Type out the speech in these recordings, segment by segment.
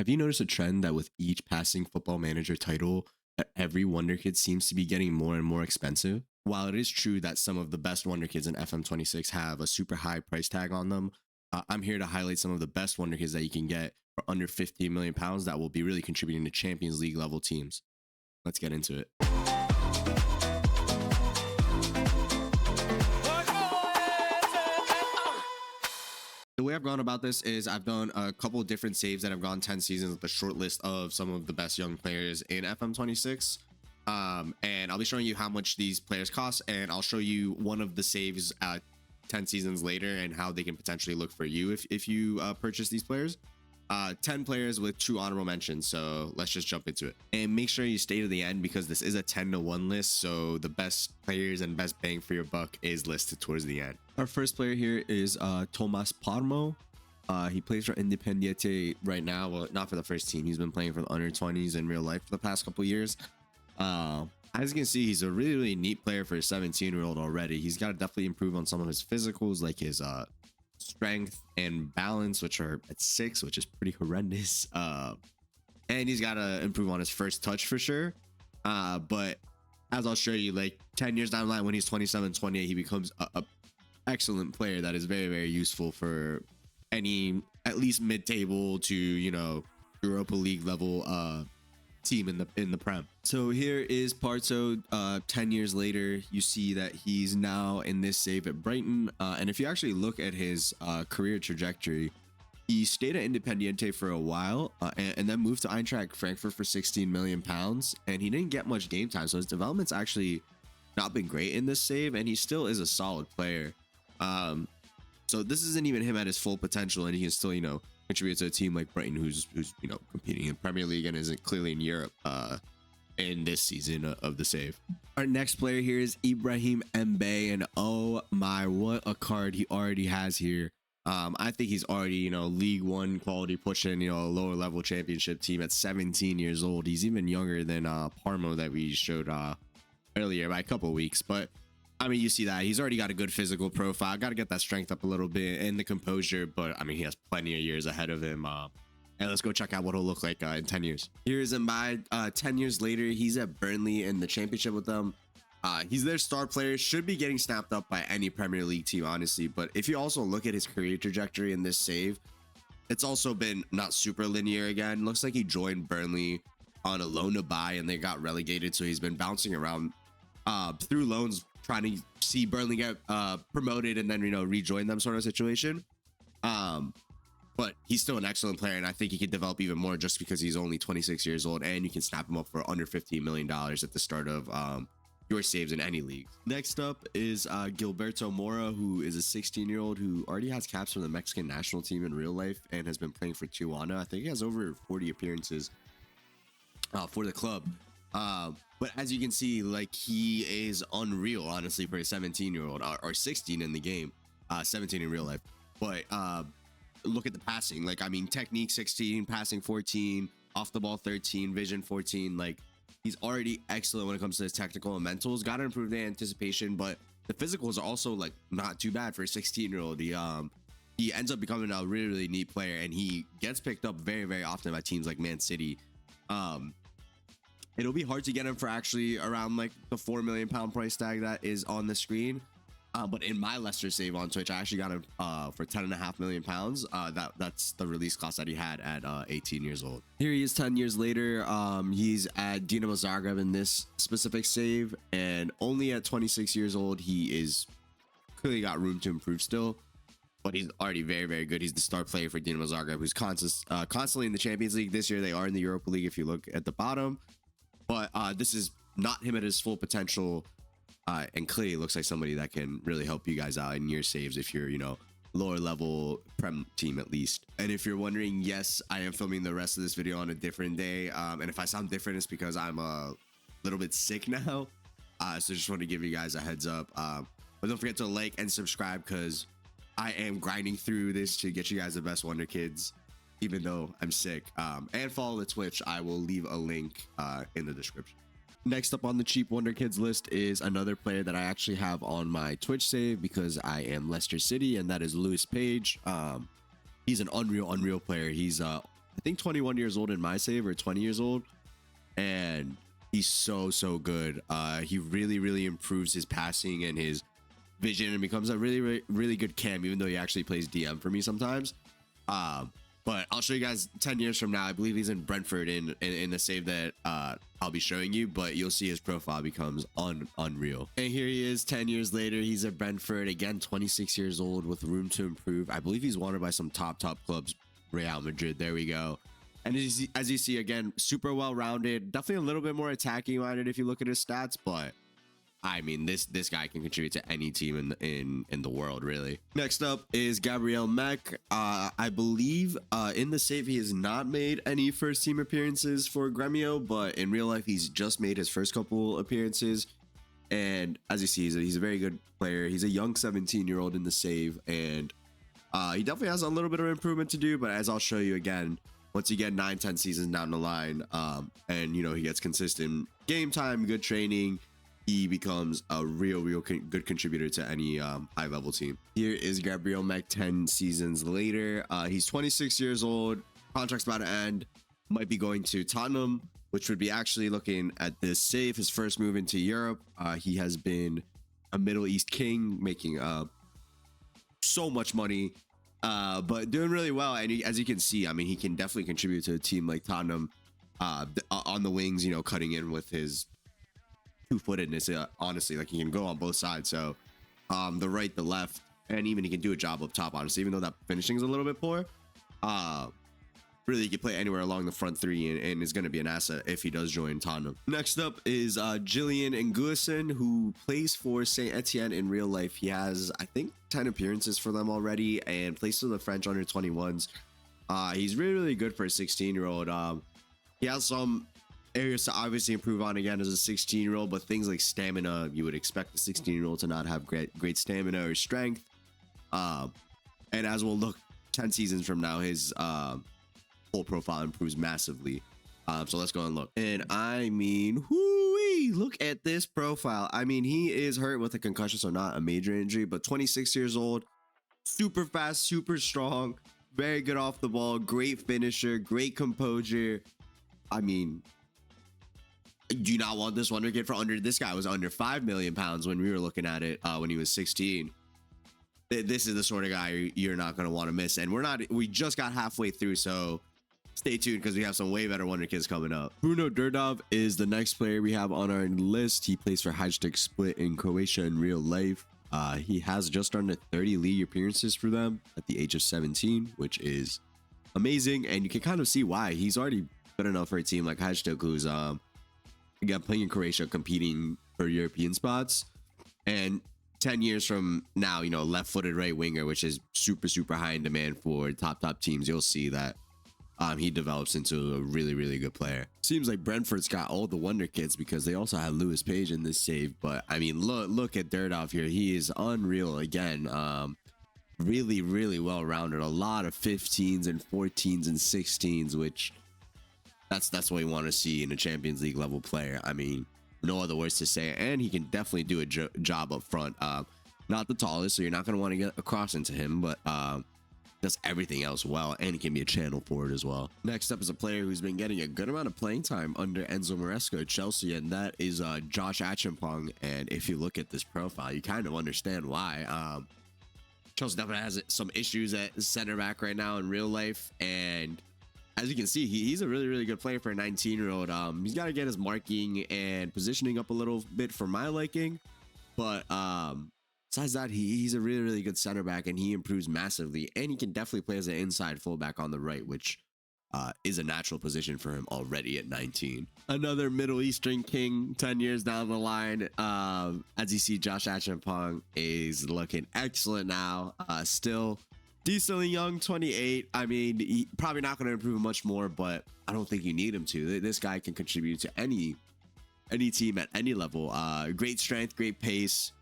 have you noticed a trend that with each passing football manager title, that every Wonderkid seems to be getting more and more expensive? While it is true that some of the best Wonderkids in FM26 have a super high price tag on them, I'm here to highlight some of the best Wonderkids that you can get for under 15 million pounds that will be really contributing to Champions League level teams. Let's get into it. The way I've gone about this is I've done a couple of different saves that have gone 10 seasons with a short list of some of the best young players in FM26. And I'll be showing you how much these players cost, and I'll show you one of the saves 10 seasons later and how they can potentially look for you if you purchase these players. 10 players with 2 honorable mentions, so let's just jump into it. And make sure you stay to the end because this is a 10-to-1 list, so the best players and best bang for your buck is listed towards the end. Our first player here is Tomas Parmo. He plays for Independiente right now. Well, not for the first team. He's been playing for the under 20s in real life for the past couple years. As you can see, he's a really, really neat player for a 17-year-old already. He's got to definitely improve on some of his physicals, like his strength and balance, which are at 6, which is pretty horrendous. And he's got to improve on his first touch for sure. But as I'll show you, like 10 years down the line, when he's 27, 28, he becomes a excellent player that is very, very useful for any at least mid-table to, you know, Europa League level team in the Prem. So here is Parto 10 years later. You see that he's now in this save at Brighton, and if you actually look at his career trajectory, he stayed at Independiente for a while and then moved to Eintracht Frankfurt for 16 million pounds, and he didn't get much game time, so his development's actually not been great in this save, and he still is a solid player. So this isn't even him at his full potential, and he can still, you know, contribute to a team like Brighton, who's you know, competing in Premier League and isn't clearly in Europe in this season of the save. Our next player here is Ibrahim Mbe, and oh my, what a card he already has here. I think he's already, you know, League One quality, pushing, you know, a lower level championship team at 17 years old. He's even younger than Parmo that we showed earlier by a couple of weeks, but I mean, you see that he's already got a good physical profile. Got to get that strength up a little bit and the composure, but I mean, he has plenty of years ahead of him. And let's go check out what he'll look like in 10 years. Here's Mbai. 10 years later, he's at Burnley in the championship with them. He's their star player, should be getting snapped up by any Premier League team, honestly. But if you also look at his career trajectory in this save, it's also been not super linear again. Looks like he joined Burnley on a loan to buy and they got relegated. So he's been bouncing around through loans, trying to see Burnley get promoted and then, you know, rejoin them sort of situation. But he's still an excellent player, and I think he could develop even more just because he's only 26 years old, and you can snap him up for under $15 million at the start of your saves in any league. Next up is Gilberto Mora, who is a 16-year-old who already has caps for the Mexican national team in real life and has been playing for Tijuana. I think he has over 40 appearances for the club. But as you can see, like, he is unreal, honestly, for a 17-year-old or 16 in the game, 17 in real life. But look at the passing. Like, I mean, technique 16, passing 14, off the ball 13, vision 14. Like, he's already excellent when it comes to his technical and mentals. Got to improve the anticipation, but the physicals are also, like, not too bad for a 16-year-old. He ends up becoming a really, really neat player, and he gets picked up very, very often by teams like Man City. It'll be hard to get him for actually around like the 4 million pound price tag that is on the screen. But in my Leicester save on Twitch, I actually got him for 10.5 million pounds. That's the release cost that he had at 18 years old. Here he is 10 years later. He's at Dinamo Zagreb in this specific save, and only at 26 years old, he is clearly got room to improve still. But he's already very, very good. He's the star player for Dinamo Zagreb, who's constantly in the Champions League. This year, they are in the Europa League if you look at the bottom. But this is not him at his full potential, and clearly looks like somebody that can really help you guys out in your saves if you're, you know, lower level Prem team at least. And if you're wondering, yes, I am filming the rest of this video on a different day. And if I sound different, it's because I'm a little bit sick now. So just want to give you guys a heads up. But don't forget to like and subscribe because I am grinding through this to get you guys the best Wonderkids, even though I'm sick. And follow the Twitch. I will leave a link in the description. Next up on the cheap Wonderkids list is another player that I actually have on my Twitch save because I am Leicester City, and that is Lewis Page. He's an unreal player. He's I think 21 years old in my save, or 20 years old, and he's so good. He really improves his passing and his vision and becomes a really good cam, even though he actually plays DM for me sometimes. But I'll show you guys 10 years from now. I believe he's in Brentford in the save that I'll be showing you, but you'll see his profile becomes unreal. And here he is 10 years later. He's at Brentford again, 26 years old with room to improve. I believe he's wanted by some top clubs. Real Madrid, there we go. And as you see, again, super well-rounded, definitely a little bit more attacking minded if you look at his stats, but I mean, this guy can contribute to any team in the world, really. Next up is Gabriel Mech. I believe in the save he has not made any first team appearances for Gremio, but in real life he's just made his first couple appearances. And as you see, he's a very good player. He's a young 17-year-old in the save, and he definitely has a little bit of improvement to do. But as I'll show you again, once you get 9-10 seasons down the line, and you know, he gets consistent game time, good training, he becomes a real good contributor to any high level team. Here is Gabriel Mech 10 seasons later. He's 26 years old, contract's about to end, might be going to Tottenham, which would be actually, looking at this save, his first move into Europe. He has been a Middle East king, making so much money, but doing really well. And as you can see, I mean, he can definitely contribute to a team like Tottenham on the wings, you know, cutting in with his two-footedness. Honestly, like, he can go on both sides, so the right, the left, and even he can do a job up top, honestly, even though that finishing is a little bit poor. Really, he can play anywhere along the front three, and is going to be an asset if he does join Tottenham. Next up is Gillian Nguyen, who plays for Saint Etienne in real life. He has, I think, 10 appearances for them already, and plays for the French under 21s. He's really good for a 16-year-old. He has some areas to obviously improve on, again, as a 16-year-old, but things like stamina, you would expect a 16-year-old to not have great stamina or strength. And as we'll look 10 seasons from now, his whole profile improves massively. So let's go and look. And I mean, whoo-wee, look at this profile. I mean, he is hurt with a concussion, so not a major injury, but 26 years old, super fast, super strong, very good off the ball, great finisher, great composure. I mean, do you not want this Wonderkid for under? This guy was under £5 million when we were looking at it when he was 16. This is the sort of guy you're not going to want to miss. And we just got halfway through, so stay tuned because we have some way better Wonderkids coming up. Bruno Durdov is the next player we have on our list. He plays for Hajduk Split in Croatia in real life. He has just under 30 league appearances for them at the age of 17, which is amazing. And you can kind of see why. He's already good enough for a team like Hajduk, who's again playing in Croatia, competing for European spots. And 10 years from now, you know, left-footed right winger, which is super high in demand for top teams, you'll see that he develops into a really good player. Seems like Brentford's got all the Wonderkids because they also had Lewis Page in this save. But I mean, look at Durdov here. He is unreal again. Really well rounded. A lot of 15s and 14s and 16s, which that's what we want to see in a Champions League level player. I mean, no other words to say. And he can definitely do a job up front. Not the tallest, so you're not going to want to get across into him, but does everything else well, and he can be a channel forward as well. Next up is a player who's been getting a good amount of playing time under Enzo Maresca at Chelsea, and that is Josh Achampong. And if you look at this profile, you kind of understand why. Chelsea definitely has some issues at center back right now in real life, and as you can see, he's a really good player for a 19-year-old. He's got to get his marking and positioning up a little bit for my liking, but besides that, he's a really good center back, and he improves massively, and he can definitely play as an inside fullback on the right, which is a natural position for him already at 19. Another Middle Eastern king 10 years down the line. As you see, Josh Achampong is looking excellent now. Still decently young, 28. I mean, he probably not going to improve much more, but I don't think you need him to. This guy can contribute to any team at any level. Great strength, great pace.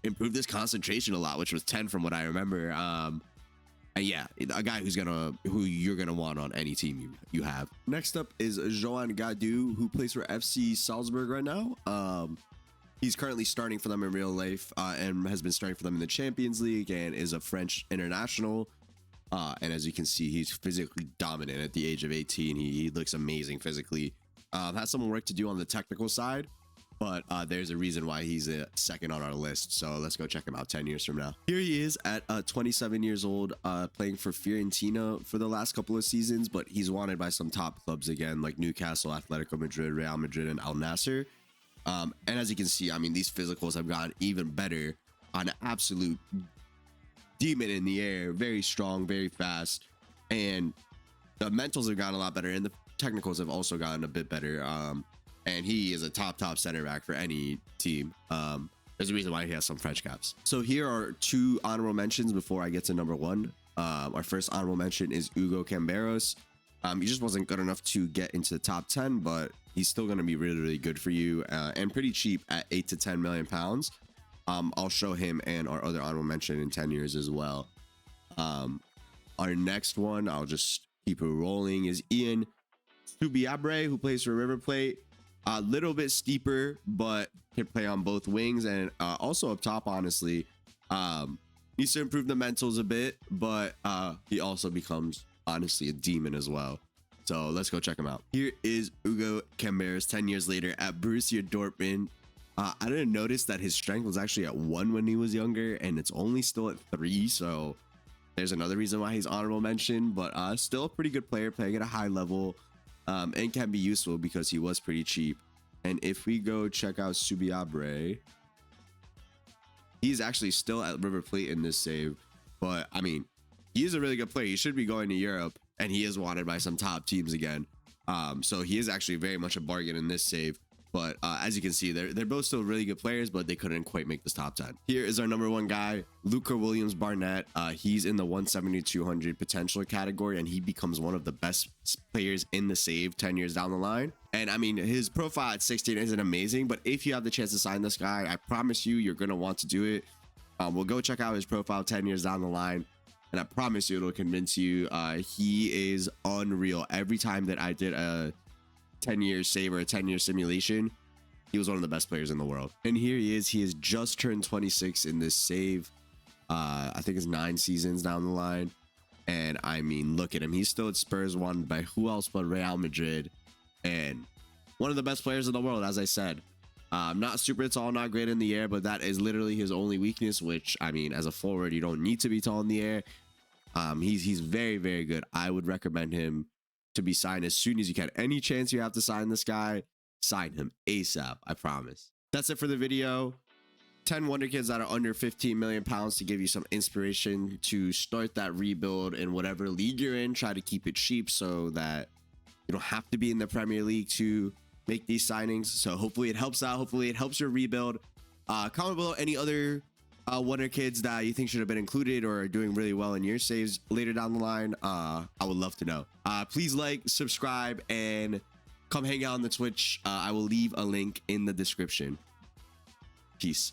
Improved his concentration a lot, which was 10 from what I remember. And yeah, a guy who you're gonna want on any team you have. Next up is Joan Gadu, who plays for FC Salzburg right now. He's currently starting for them in real life, and has been starting for them in the Champions League, and is a French international. And as you can see, he's physically dominant at the age of 18. He looks amazing physically. Has some work to do on the technical side, but there's a reason why he's a second on our list. So let's go check him out 10 years from now. Here he is at 27 years old, playing for Fiorentina for the last couple of seasons, but he's wanted by some top clubs again, like Newcastle, Atletico Madrid, Real Madrid, and Al Nassr. And as you can see, I mean, these physicals have gotten even better. On an absolute demon in the air, very strong, very fast, and the mentals have gotten a lot better, and the technicals have also gotten a bit better. And he is a top center back for any team. There's a reason why he has some French caps. So here are two honorable mentions before I get to number one. Our first honorable mention is Hugo Camberos. He just wasn't good enough to get into the top 10, but he's still going to be really good for you, and pretty cheap at 8 to 10 million pounds. I'll show him and our other honorable mention in 10 years as well. Our next one, I'll just keep it rolling, is Ian Subiabre, who plays for River Plate. A little bit steeper, but can play on both wings and also up top, honestly. Needs to improve the mentals a bit, but he also becomes, honestly, a demon as well. So let's go check him out. Here is Hugo Camberos 10 years later at Borussia Dortmund. I didn't notice that his strength was actually at 1 when he was younger, and it's only still at 3. So there's another reason why he's honorable mention, but still a pretty good player, playing at a high level, and can be useful because he was pretty cheap. And if we go check out Subiabre, he's actually still at River Plate in this save, but I mean, he is a really good player. He should be going to Europe, and he is wanted by some top teams again. So he is actually very much a bargain in this save. But as you can see, they're both still really good players, but they couldn't quite make this top 10. Here is our number one guy, Luca Williams Barnett. He's in the 170-200 potential category, and he becomes one of the best players in the save 10 years down the line. And I mean, his profile at 16 isn't amazing, but if you have the chance to sign this guy, I promise you're going to want to do it. We'll go check out his profile 10 years down the line, and I promise you it'll convince you. He is unreal. Every time that I did a 10-year save or a 10-year simulation, he was one of the best players in the world. And here he is. He has just turned 26 in this save. I think it's 9 seasons down the line. And I mean, look at him. He's still at Spurs, won by who else but Real Madrid, and one of the best players in the world, as I said. Not super tall, not great in the air, but that is literally his only weakness, which, I mean, as a forward, you don't need to be tall in the air. He's very good. I would recommend him to be signed as soon as you can. Any chance you have to sign this guy, sign him ASAP, I promise. That's it for the video. 10 Wonder Kids that are under 15 million pounds to give you some inspiration to start that rebuild in whatever league you're in. Try to keep it cheap so that you don't have to be in the Premier League to make these signings. So hopefully it helps out. Hopefully it helps your rebuild. Comment below any other Wonder Kids that you think should have been included or are doing really well in your saves later down the line. I would love to know. Please like, subscribe, and come hang out on the Twitch. I will leave a link in the description. Peace.